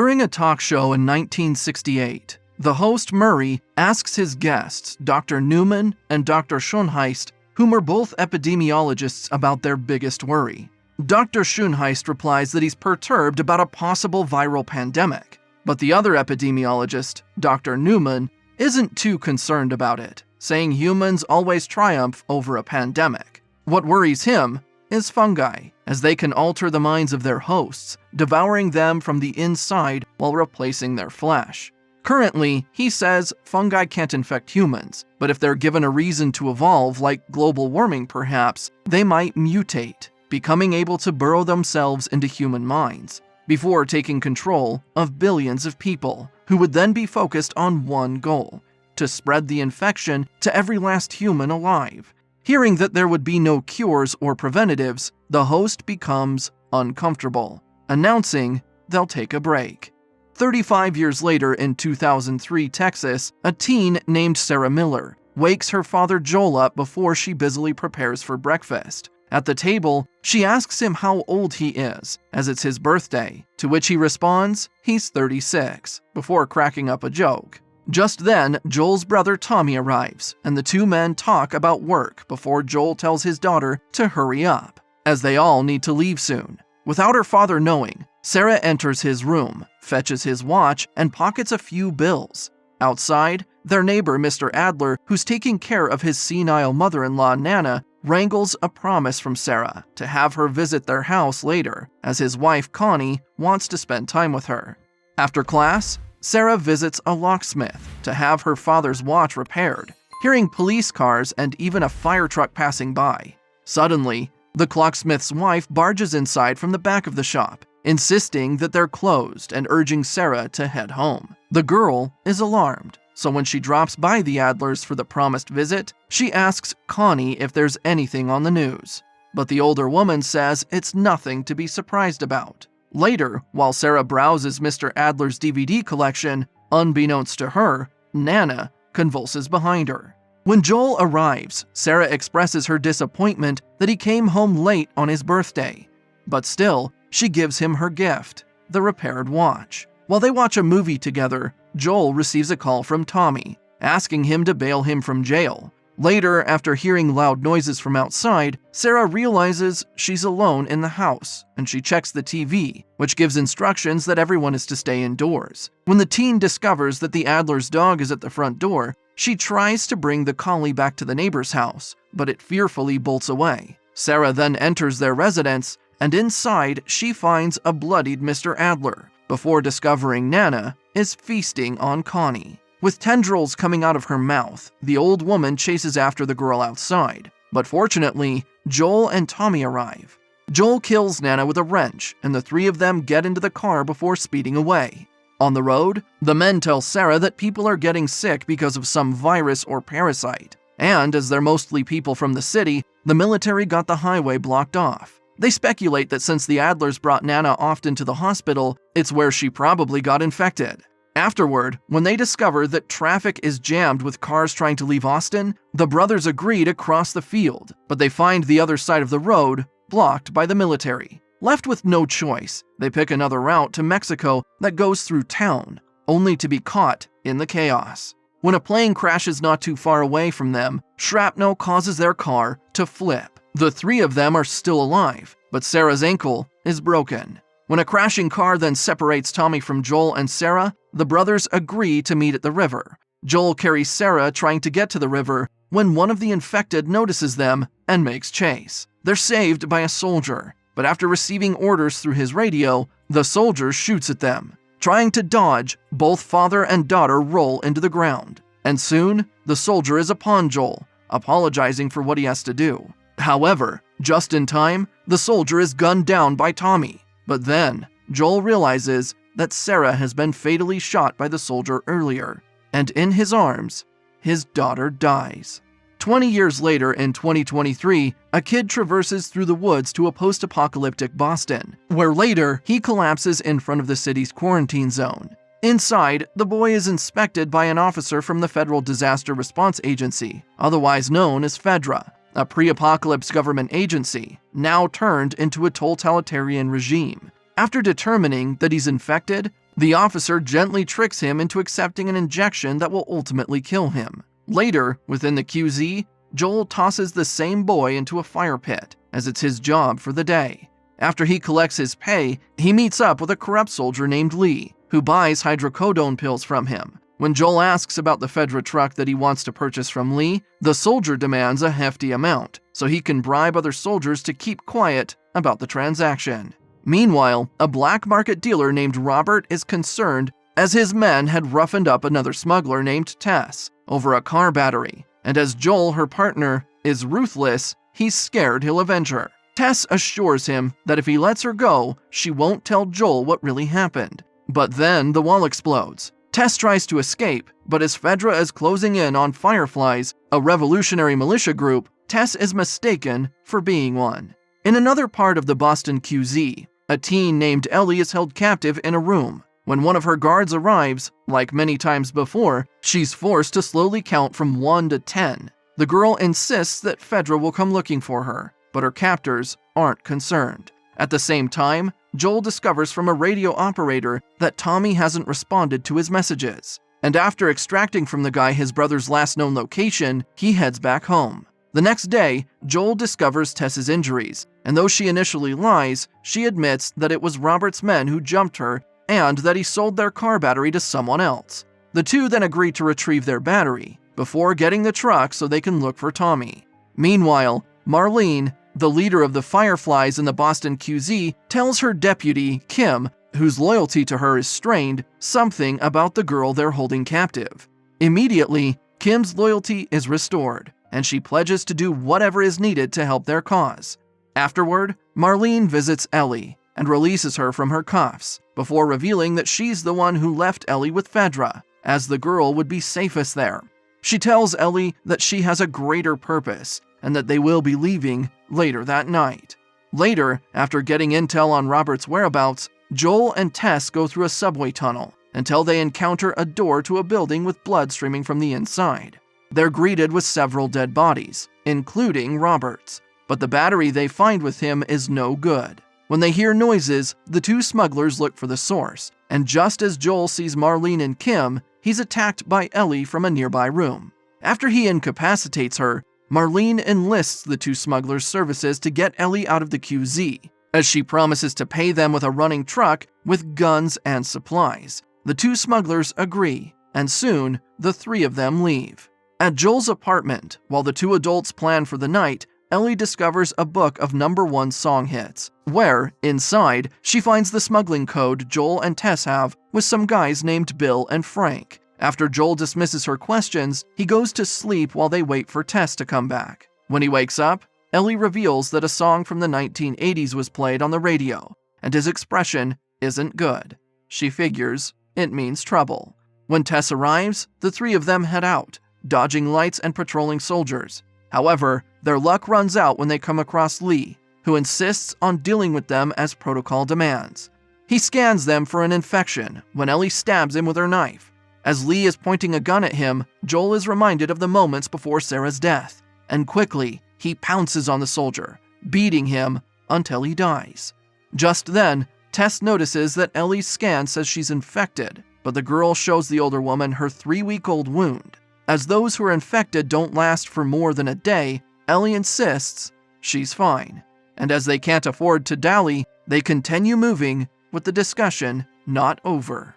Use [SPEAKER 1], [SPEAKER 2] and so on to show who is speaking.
[SPEAKER 1] During a talk show in 1968, the host Murray asks his guests, Dr. Newman and Dr. 𝐄𝐩𝐢𝐬𝐨, whom are both epidemiologists, about their biggest worry. Dr. 𝐄𝐩𝐢𝐬𝐨 replies that he's perturbed about a possible viral pandemic, but the other epidemiologist, Dr. Newman, isn't too concerned about it, saying humans always triumph over a pandemic. What worries him is fungi, as they can alter the minds of their hosts, devouring them from the inside while replacing their flesh. Currently, he says fungi can't infect humans, but if they're given a reason to evolve, like global warming perhaps, they might mutate, becoming able to burrow themselves into human minds, before taking control of billions of people, who would then be focused on one goal: to spread the infection to every last human alive. Hearing that there would be no cures or preventatives, the host becomes uncomfortable, announcing they'll take a break. 35 years later, in 2003 Texas, a teen named Sarah Miller wakes her father Joel up before she busily prepares for breakfast. At the table, she asks him how old he is, as it's his birthday, to which he responds he's 36, before cracking up a joke. Just then, Joel's brother Tommy arrives, and the two men talk about work before Joel tells his daughter to hurry up, as they all need to leave soon. Without her father knowing, Sarah enters his room, fetches his watch, and pockets a few bills. Outside, their neighbor Mr. Adler, who's taking care of his senile mother-in-law Nana, wrangles a promise from Sarah to have her visit their house later, as his wife Connie wants to spend time with her. After class, Sarah visits a locksmith to have her father's watch repaired, hearing police cars and even a fire truck passing by. Suddenly, the clocksmith's wife barges inside from the back of the shop, insisting that they're closed and urging Sarah to head home. The girl is alarmed, so when she drops by the Adlers for the promised visit, she asks Connie if there's anything on the news. But the older woman says it's nothing to be surprised about. Later, while Sarah browses Mr. Adler's DVD collection, unbeknownst to her, Nana convulses behind her. When Joel arrives, Sarah expresses her disappointment that he came home late on his birthday. But still, she gives him her gift, the repaired watch. While they watch a movie together, Joel receives a call from Tommy, asking him to bail him from jail. Later, after hearing loud noises from outside, Sarah realizes she's alone in the house, and she checks the TV, which gives instructions that everyone is to stay indoors. When the teen discovers that the Adler's dog is at the front door, she tries to bring the collie back to the neighbor's house, but it fearfully bolts away. Sarah then enters their residence, and inside she finds a bloodied Mr. Adler, before discovering Nana is feasting on Connie. With tendrils coming out of her mouth, the old woman chases after the girl outside, but fortunately, Joel and Tommy arrive. Joel kills Nana with a wrench, and the three of them get into the car before speeding away. On the road, the men tell Sarah that people are getting sick because of some virus or parasite, and as they're mostly people from the city, the military got the highway blocked off. They speculate that since the Adlers brought Nana often to the hospital, it's where she probably got infected. Afterward, when they discover that traffic is jammed with cars trying to leave Austin, the brothers agree to cross the field, but they find the other side of the road blocked by the military. Left with no choice, they pick another route to Mexico that goes through town, only to be caught in the chaos. When a plane crashes not too far away from them, shrapnel causes their car to flip. The three of them are still alive, but Sarah's ankle is broken. When a crashing car then separates Tommy from Joel and Sarah, the brothers agree to meet at the river. Joel carries Sarah trying to get to the river when one of the infected notices them and makes chase. They're saved by a soldier, but after receiving orders through his radio, the soldier shoots at them. Trying to dodge, both father and daughter roll into the ground. And soon, the soldier is upon Joel, apologizing for what he has to do. However, just in time, the soldier is gunned down by Tommy. But then, Joel realizes that Sarah has been fatally shot by the soldier earlier, and in his arms, his daughter dies. 20 years later, in 2023, a kid traverses through the woods to a post-apocalyptic Boston, where later he collapses in front of the city's quarantine zone. Inside, the boy is inspected by an officer from the Federal Disaster Response Agency, otherwise known as FEDRA, a pre-apocalypse government agency, now turned into a totalitarian regime. After determining that he's infected, The officer gently tricks him into accepting an injection that will ultimately kill him. Later, within the 𝐄𝐩𝐢𝐬𝐨, Joel tosses the same boy into a fire pit, as it's his job for the day. After he collects his pay, he meets up with a corrupt soldier named Lee, who buys hydrocodone pills from him. When Joel asks about the Fedra truck that he wants to purchase from Lee, the soldier demands a hefty amount, so he can bribe other soldiers to keep quiet about the transaction. Meanwhile, a black market dealer named Robert is concerned as his men had roughened up another smuggler named Tess over a car battery, and as Joel, her partner, is ruthless, he's scared he'll avenge her. Tess assures him that if he lets her go, she won't tell Joel what really happened. But then the wall explodes. Tess tries to escape, but as Fedra is closing in on Fireflies, a revolutionary militia group, Tess is mistaken for being one. In another part of the Boston 𝐄𝐩𝐲, a teen named Ellie is held captive in a room. When one of her guards arrives, like many times before, she's forced to slowly count from 1 to 10. The girl insists that Fedra will come looking for her, but her captors aren't concerned. At the same time, Joel discovers from a radio operator that Tommy hasn't responded to his messages, and after extracting from the guy his brother's last known location, he heads back home. The next day, Joel discovers Tess's injuries, and though she initially lies, she admits that it was Robert's men who jumped her and that he sold their car battery to someone else. The two then agree to retrieve their battery before getting the truck so they can look for Tommy. Meanwhile, Marlene, the leader of the Fireflies in the Boston 𝐄𝐩𝐲, tells her deputy, Kim, whose loyalty to her is strained, something about the girl they're holding captive. Immediately, Kim's loyalty is restored, and she pledges to do whatever is needed to help their cause. Afterward, Marlene visits Ellie and releases her from her cuffs, before revealing that she's the one who left Ellie with Fedra, as the girl would be safest there. She tells Ellie that she has a greater purpose, and that they will be leaving later that night. Later, after getting intel on Robert's whereabouts, Joel and Tess go through a subway tunnel until they encounter a door to a building with blood streaming from the inside. They're greeted with several dead bodies, including Robert's, but the battery they find with him is no good. When they hear noises, the two smugglers look for the source, and just as Joel sees Marlene and Kim, he's attacked by Ellie from a nearby room. After he incapacitates her, Marlene enlists the two smugglers' services to get Ellie out of the 𝐄𝐩𝐲, as she promises to pay them with a running truck with guns and supplies. The two smugglers agree, and soon, the three of them leave. At Joel's apartment, while the two adults plan for the night, Ellie discovers a book of #1 song hits, where, inside, she finds the smuggling code Joel and Tess have with some guys named Bill and Frank. After Joel dismisses her questions, he goes to sleep while they wait for Tess to come back. When he wakes up, Ellie reveals that a song from the 1980s was played on the radio, and his expression isn't good. She figures it means trouble. When Tess arrives, the three of them head out, dodging lights and patrolling soldiers. However, their luck runs out when they come across Lee, who insists on dealing with them as protocol demands. He scans them for an infection when Ellie stabs him with her knife. As Lee is pointing a gun at him, Joel is reminded of the moments before Sarah's death, and quickly, he pounces on the soldier, beating him until he dies. Just then, Tess notices that Ellie's scan says she's infected, but the girl shows the older woman her 3-week-old wound. As those who are infected don't last for more than a day, Ellie insists she's fine. And as they can't afford to dally, they continue moving with the discussion not over.